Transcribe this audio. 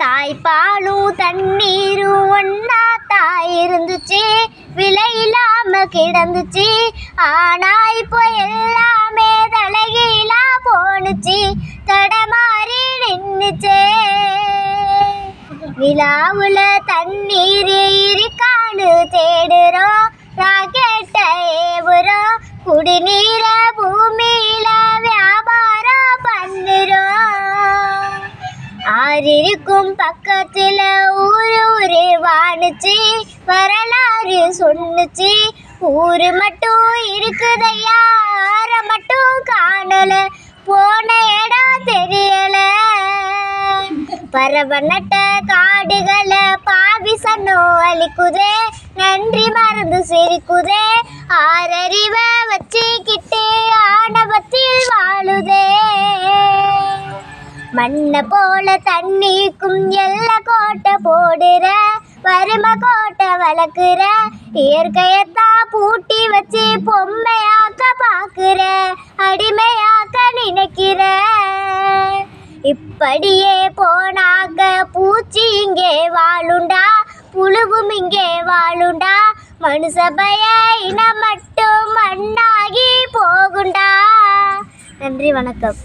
தாய்ப்பாலும் தண்ணீரும் ஒன்னா தாயிருந்துச்சு, விலையில்லாம கிடந்துச்சு. ஆனா இப்போ எல்லாமே தலைகீழா போனுச்சு, தடமாறி நின்னுச்சே. விழாவுல தண்ணீர் இருக்கான்னு தேடுறோம், ராக்கெட்ட ஏவுறோம், குடிநீர பூமியில வியாபாரம் பண்ணுறோம். ஆறிருக்கும் பக்கத்துல ஊரு வாணுச்சு, வரலாறு சொன்னுச்சு. ஊரு மட்டும் இருக்குதையா, ஆற மட்டும் காணல, போன இடம் தெரியல. பறவை நட்ட காடுகளை பாவி சன்னோ அழிக்குதே, நன்றி மறந்து சிரிக்குதே. ஆறறிவ வச்சுக்கிட்டு ஆணவத்தில் வாழுதே. மண்ணை போல தண்ணிக்கும் எல்ல கோட்டை போடுற, வறுமை கோட்டை வளர்க்குற. இயற்கையத்தான் பூட்டி வச்சு பொம்மையாக்க பார்க்குற, அடிமையாக்க நினைக்கிற. இப்படியே போனாக்க பூச்சி இங்கே வாழுண்டா, புழுவும் இங்கே வாழுண்டா. மனுஷ பய இனம் மட்டும் மண்ணாகி போகுண்டா. நன்றி, வணக்கம்.